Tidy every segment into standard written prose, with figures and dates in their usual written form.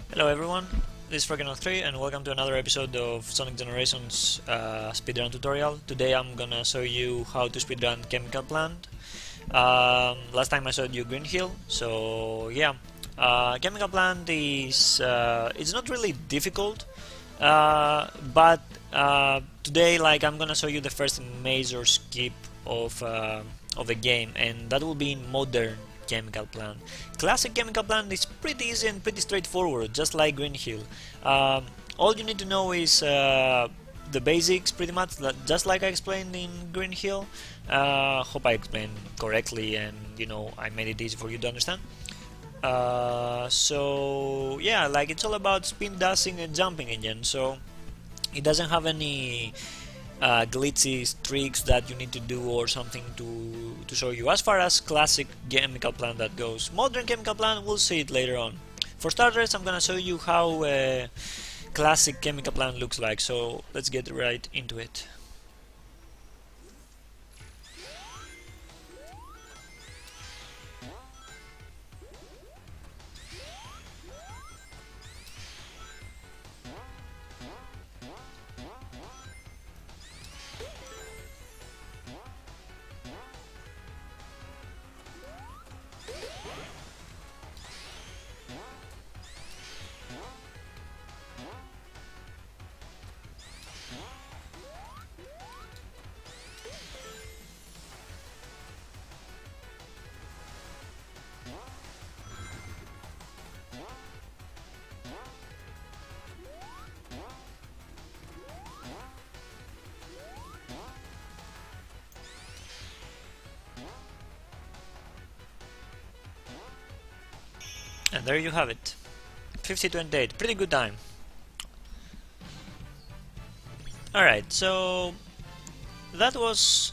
Hello everyone, this is Froggen03 and welcome to another episode of Sonic Generations speedrun tutorial. Today I'm gonna show you how to speedrun Chemical Plant. Last time I showed you Green Hill, so yeah. Chemical Plant is it's not really difficult, but today I'm gonna show you the first major skip of the game, and that will be in modern Chemical Plant. Classic Chemical Plant is pretty easy and pretty straightforward, just like Green Hill. All you need to know is the basics, pretty much, just like I explained in Green Hill. Hope I explained correctly and I made it easy for you to understand. So yeah, it's all about spin dashing and jumping again. So it doesn't have any glitchy tricks that you need to do or something to show you. As far as classic Chemical Plant that goes, modern Chemical Plant, we'll see it later on. For starters, I'm gonna show you how classic Chemical Plant looks like, so let's get right into it. And there you have it, 50:28, pretty good time. Alright, so that was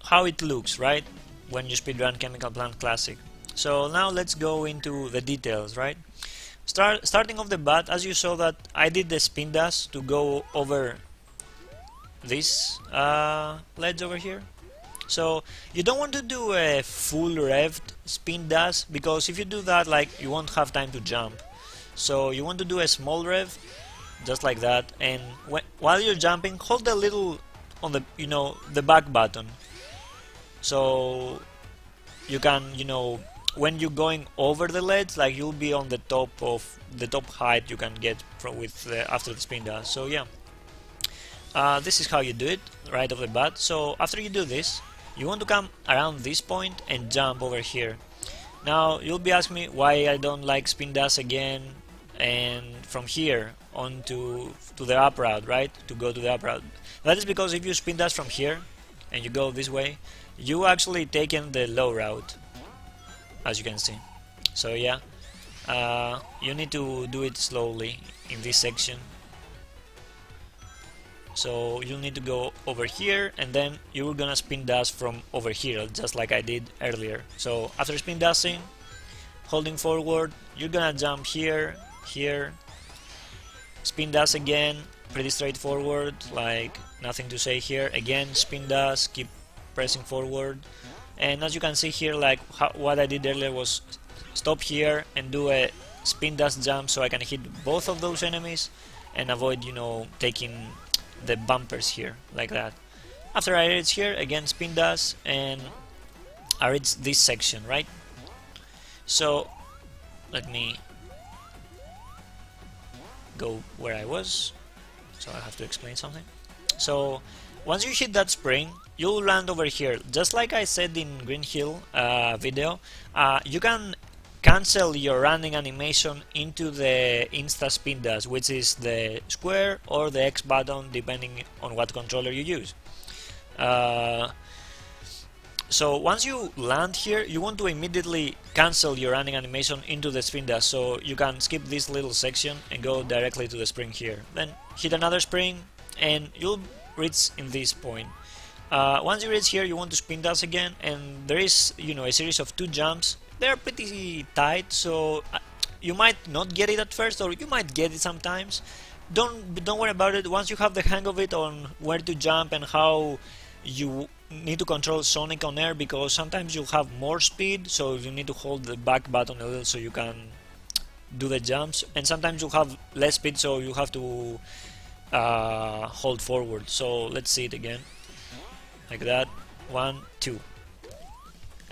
how it looks, right, when you speedrun Chemical Plant Classic. So now let's go into the details, right? Starting off the bat, as you saw that I did the spin dash to go over this ledge over here. So you don't want to do a full revved spin dash, because if you do that, you won't have time to jump. So you want to do a small rev, just like that, and while you're jumping, hold a little on the the back button, so you can when you're going over the ledge, you'll be on the top of the top height you can get from after the spin dash. So yeah, this is how you do it right off the bat. So after you do this, you want to come around this point and jump over here. Now you'll be asking me why I don't like spin dash again and from here on to the up route, right? To go to the up route. That is because if you spin dash from here and you go this way, you actually taken the low route, as you can see. So yeah, you need to do it slowly in this section. So you'll need to go over here, and then you're gonna spin dash from over here, just like I did earlier. So after spin dashing, holding forward, you're gonna jump here, here, spin dash again, pretty straightforward, nothing to say here. Again, spin dash, keep pressing forward, and as you can see here, what I did earlier was stop here and do a spin dash jump, so I can hit both of those enemies and avoid taking the bumpers here, like that. After I reach here, again spin dash, and I reach this section, right? So let me go where I was, so I have to explain something. So once you hit that spring, you'll land over here, just like I said in Green Hill video. You can cancel your running animation into the insta spin dash, which is the square or the X button, depending on what controller you use. So once you land here, you want to immediately cancel your running animation into the spin dash, so you can skip this little section and go directly to the spring here. Then hit another spring and you'll reach in this point. Once you reach here, you want to spin dash again, and there is a series of 2 jumps. They're pretty tight, so you might not get it at first, or you might get it sometimes. Don't worry about it. Once you have the hang of it on where to jump and how you need to control Sonic on air, because sometimes you'll have more speed, so you need to hold the back button a little so you can do the jumps, and sometimes you have less speed, so you have to hold forward. So let's see it again, like that, 1, 2,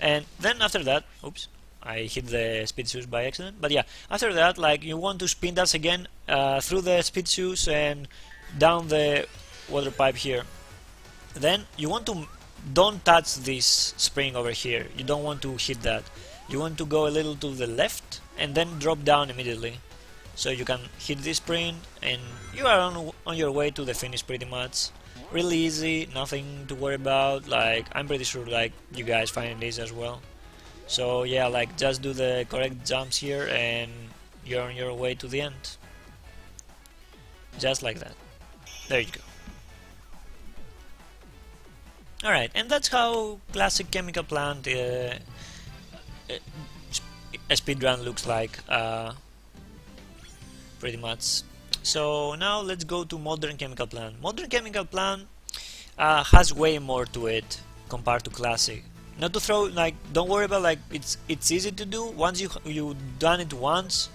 and then after that, oops, I hit the speed shoes by accident. But yeah, after that, like, you want to spin dash again through the speed shoes and down the water pipe here. Then you want to don't touch this spring over here. You don't want to hit that. You want to go a little to the left and then drop down immediately. So you can hit this spring and you are on your way to the finish pretty much. Really easy, nothing to worry about. Like, I'm pretty sure like you guys find this as well. So yeah, like, just do the correct jumps here and you're on your way to the end. Just like that. There you go. Alright, and that's how classic chemical plant a speedrun looks like, pretty much. So now let's go to modern chemical plant. Modern chemical plant has way more to it compared to classic. Not to throw, like, don't worry about, like, it's easy to do. Once you done it once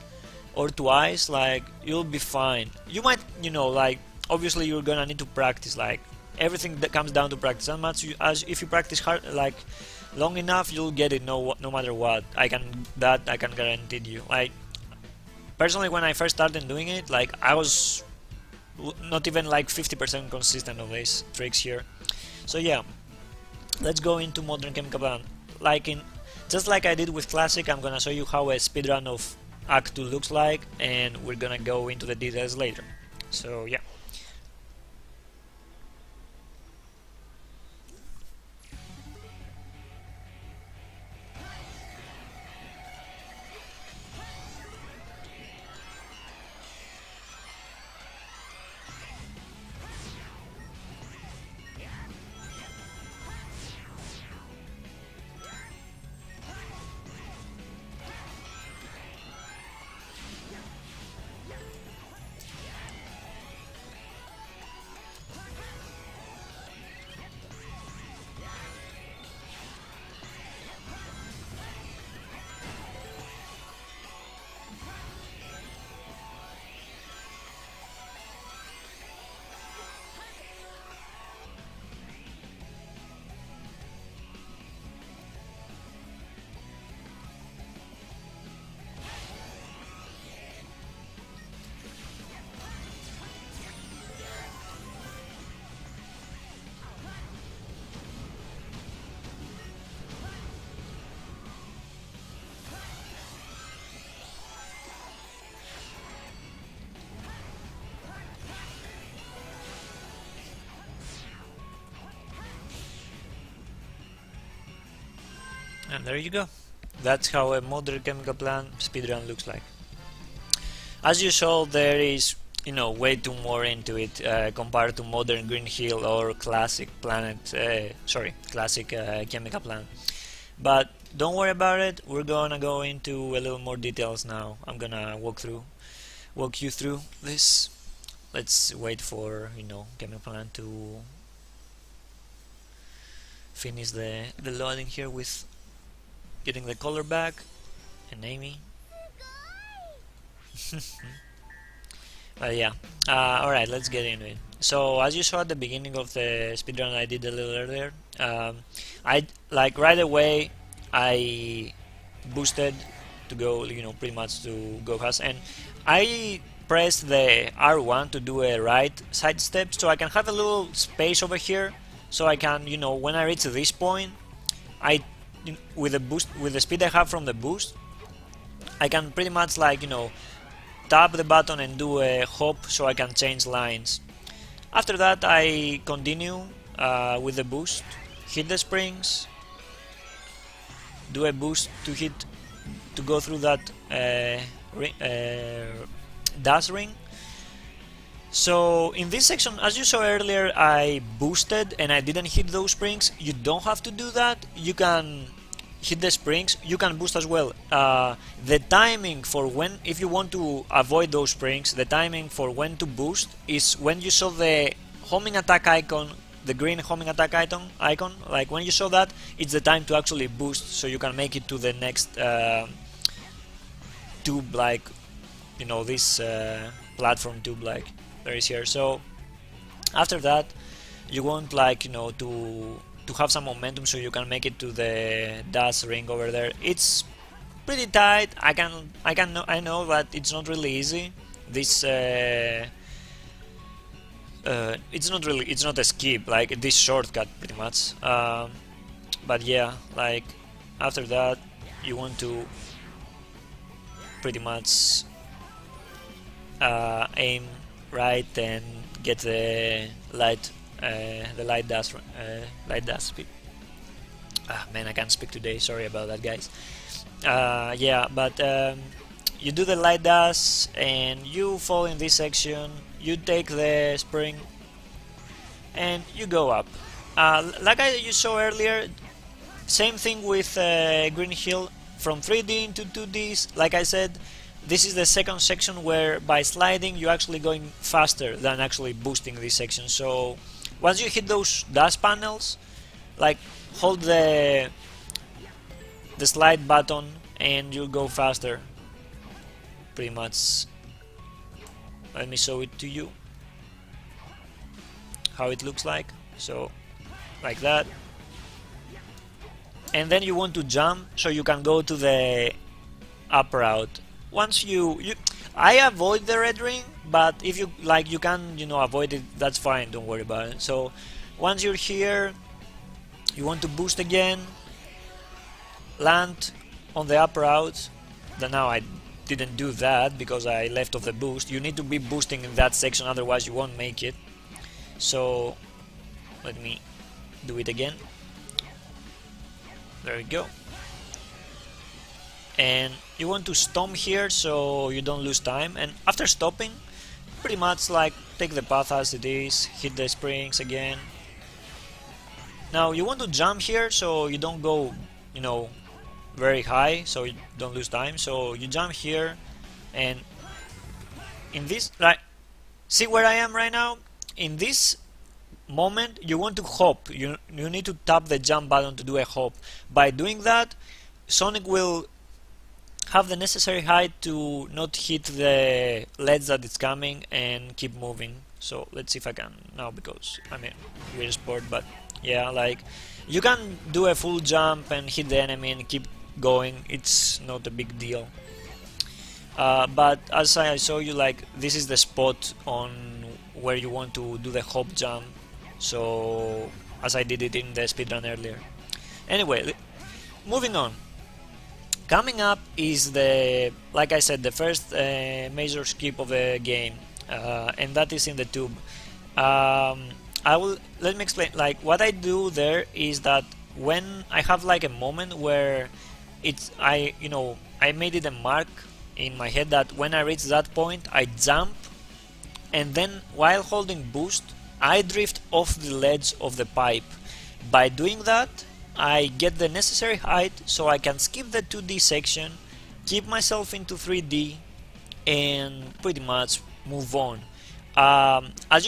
or twice, like, you'll be fine. You might, like, obviously you're gonna need to practice, like, everything that comes down to practice. As much as if you practice hard, like, long enough, you'll get it no matter what. I can guarantee you. Like, personally, when I first started doing it, like, I was not even like 50% consistent of these tricks here. So yeah, let's go into modern chemical plant. Just like I did with classic, I'm gonna show you how a speedrun of Act 2 looks like, and we're gonna go into the details later. So yeah. And there you go. That's how a modern chemical plant speedrun looks like. As you saw, there is, way too more into it compared to modern Green Hill or classic classic chemical plant. But don't worry about it. We're gonna go into a little more details now. I'm gonna walk you through this. Let's wait for chemical plant to finish the loading here with getting the color back and Amy. But yeah, alright, let's get into it. So as you saw at the beginning of the speedrun I did a little earlier, I right away I boosted to go, pretty much to go fast, and I pressed the R1 to do a right side step so I can have a little space over here, so I can, when I reach this point, with the speed I have from the boost, I can pretty much tap the button and do a hop so I can change lines. After that I continue with the boost, hit the springs, do a boost to go through that dash ring. So in this section, as you saw earlier, I boosted and I didn't hit those springs. You don't have to do that. You can hit the springs, you can boost as well. The timing for when, if you want to avoid those springs, the timing for when to boost is when you saw the homing attack icon, the green homing attack icon, like when you saw that, it's the time to actually boost so you can make it to the next tube, like you know, this platform tube like there is here. So after that you want, like, you know, to have some momentum so you can make it to the dash ring over there. It's pretty tight. I know that it's not really easy. This it's not a skip, like this shortcut pretty much. But yeah, like after that you want to pretty much aim right and get the light dash speed. Ah man, I can't speak today, sorry about that, guys. Yeah, but you do the light dash and you fall in this section, you take the spring and you go up. Like you saw earlier, same thing with Green Hill, from 3D into 2Ds. Like I said, this is the second section where by sliding you're actually going faster than actually boosting this section. So once you hit those dash panels, like hold the slide button and you'll go faster, pretty much. Let me show it to you how it looks like. So like that, and then you want to jump so you can go to the up route. Once I avoid the red ring, but if you like, you can, you know, avoid it, that's fine, don't worry about it. So once you're here, you want to boost again, land on the up route. Then now I didn't do that because I left off the boost. You need to be boosting in that section, otherwise you won't make it. So let me do it again. There we go. And you want to stomp here so you don't lose time, and after stopping, pretty much like take the path as it is, hit the springs again. Now you want to jump here so you don't go, you know, very high, so you don't lose time. So you jump here, and in this, like, see where I am right now? In this moment you want to hop. You need to tap the jump button to do a hop. By doing that, Sonic will have the necessary height to not hit the ledge that it's coming and keep moving. So let's see if I can now, because I mean we're sport, but yeah, like you can do a full jump and hit the enemy and keep going. It's not a big deal. But as I show you, like this is the spot on where you want to do the hop jump. So as I did it in the speedrun earlier. Anyway, moving on. Coming up is the, like I said, the first major skip of the game, and that is in the tube. Let me explain. Like what I do there is that when I have like a moment where I made it a mark in my head that when I reach that point I jump, and then while holding boost I drift off the ledge of the pipe. By doing that, I get the necessary height so I can skip the 2D section, keep myself into 3D, and pretty much move on. As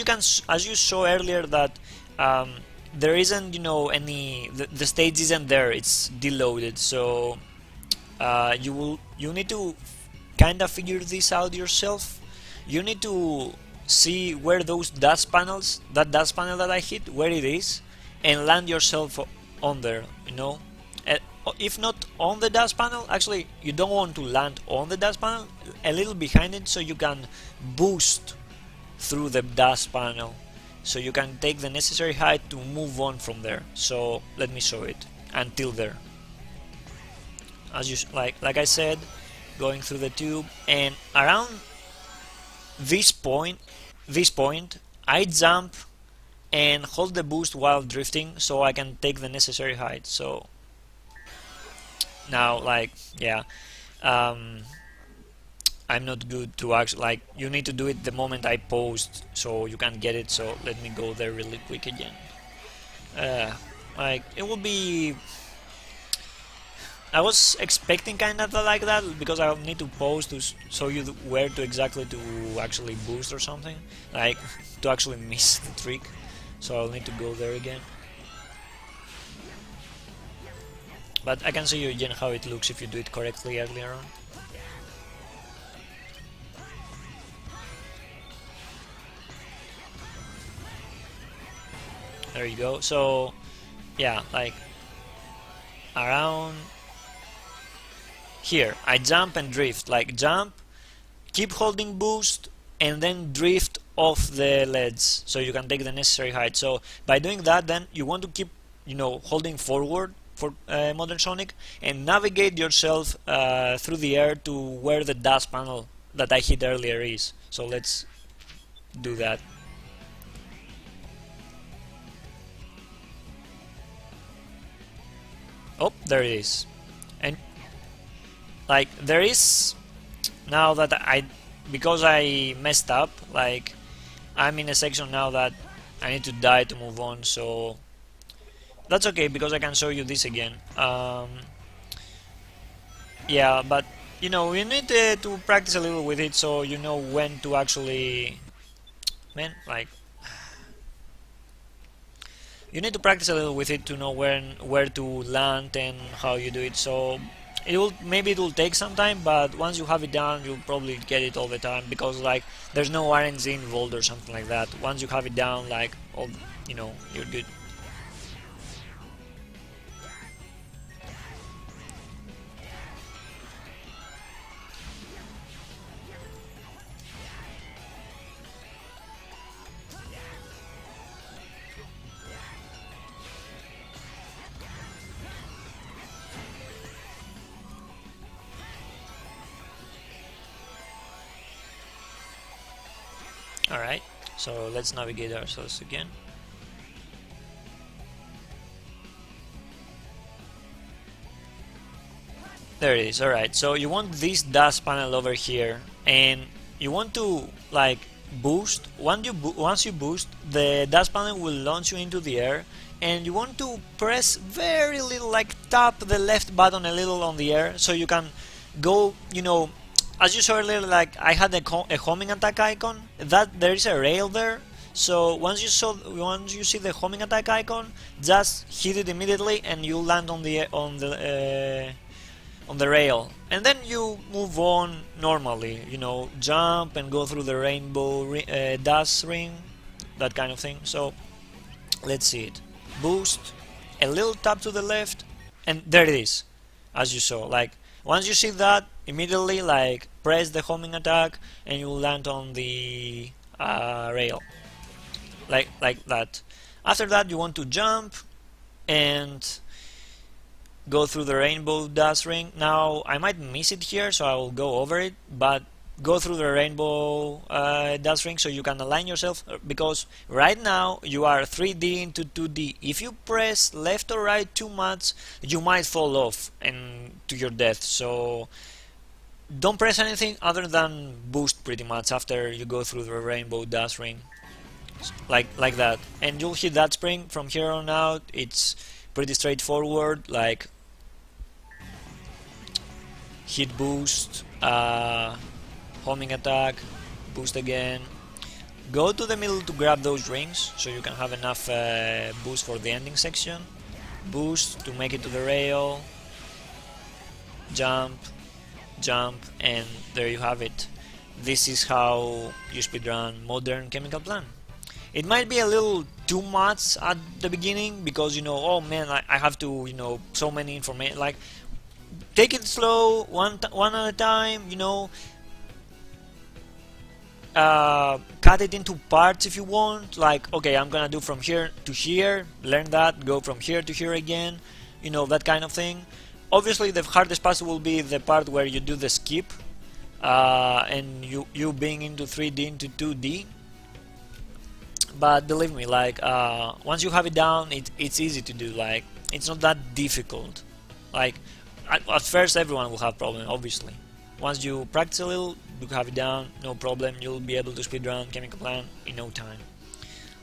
you saw earlier, that there isn't, any, the stage isn't there, it's deloaded. So you need to kind of figure this out yourself. You need to see where those dash panels, that dash panel that I hit, where it is, and land yourself on there, if not on the dash panel. Actually, you don't want to land on the dash panel, a little behind it, so you can boost through the dash panel, so you can take the necessary height to move on from there. So let me show it until there. As you like I said, going through the tube, and around this point I jump and hold the boost while drifting so I can take the necessary height. So now, I'm not good to actually, you need to do it the moment I post so you can get it. So let me go there really quick again. It will be, I was expecting kind of like that, because I'll need to pause to show you where to exactly to actually boost or something, like to actually miss the trick. So I'll need to go there again. But I can show you again how it looks if you do it correctly earlier on. There you go. So yeah, like around here I jump and drift, like jump, keep holding boost, and then drift off the ledge so you can take the necessary height. So by doing that, then you want to keep, you know, holding forward for Modern Sonic and navigate yourself through the air to where the dash panel that I hit earlier is. So let's do that. Oh, there it is. And like there is, now that because I messed up, like I'm in a section now that I need to die to move on, so that's okay because I can show you this again. Yeah, but you know, you need to practice a little with it so you know when to actually, man, like you need to practice a little with it to know where to land and how you do it. So maybe it will take some time, but once you have it down, you'll probably get it all the time because like there's no RNG involved or something like that. Once you have it down, like all, you know, you're good. Alright, so let's navigate ourselves again. There it is. Alright, so you want this dash panel over here, and you want to like boost. Once you boost, the dash panel will launch you into the air, and you want to press very little, like tap the left button a little on the air so you can go, you know, as you saw earlier, like I had a homing attack icon, that there is a rail there. So once you see the homing attack icon, just hit it immediately and you land on the rail, and then you move on normally. You know, jump and go through the rainbow dash ring, that kind of thing. So let's see it. Boost, a little tap to the left, and there it is. As you saw, like once you see that, immediately like press the homing attack and you will land on the rail, like that. After that, you want to jump and go through the rainbow dash ring. Now I might miss it here, so I will go over it, but go through the rainbow dash ring so you can align yourself, because right now you are 3D into 2D. If you press left or right too much, you might fall off and to your death. So don't press anything other than boost pretty much after you go through the rainbow dash ring, like that, and you'll hit that spring. From here on out, it's pretty straightforward, like hit boost, homing attack, boost again, go to the middle to grab those rings so you can have enough boost for the ending section, boost to make it to the rail, jump, and there you have it. This is how you speedrun Modern Chemical Plant. It might be a little too much at the beginning because, you know, oh man, I have to, you know, so many information. Like, take it slow, one at a time, you know. Cut it into parts if you want. Like, okay, I'm gonna do from here to here, learn that, go from here to here again, you know, that kind of thing. Obviously, the hardest part will be the part where you do the skip, and you being into 3D into 2D. But believe me, like once you have it down, it's easy to do. Like, it's not that difficult. Like at first, everyone will have problem, obviously. Once you practice a little, you have it down, no problem. You'll be able to speedrun Chemical Plant in no time.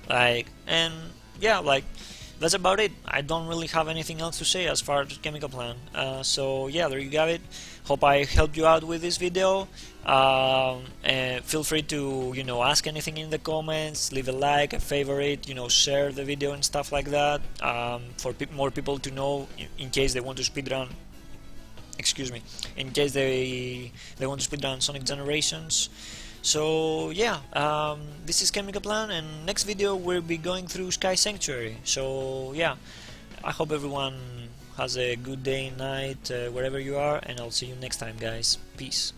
Like, and yeah, like that's about it. I don't really have anything else to say as far as Chemical Plant. So yeah, there you have it. Hope I helped you out with this video. And feel free to, you know, ask anything in the comments, leave a like, a favorite, you know, share the video and stuff like that, for more people to know in case they want to speedrun. Excuse me. In case they want to speedrun Sonic Generations. So yeah, this is Chemical Plant, and next video we'll be going through Sky Sanctuary. So yeah, I hope everyone has a good day, night, wherever you are, and I'll see you next time, guys. Peace.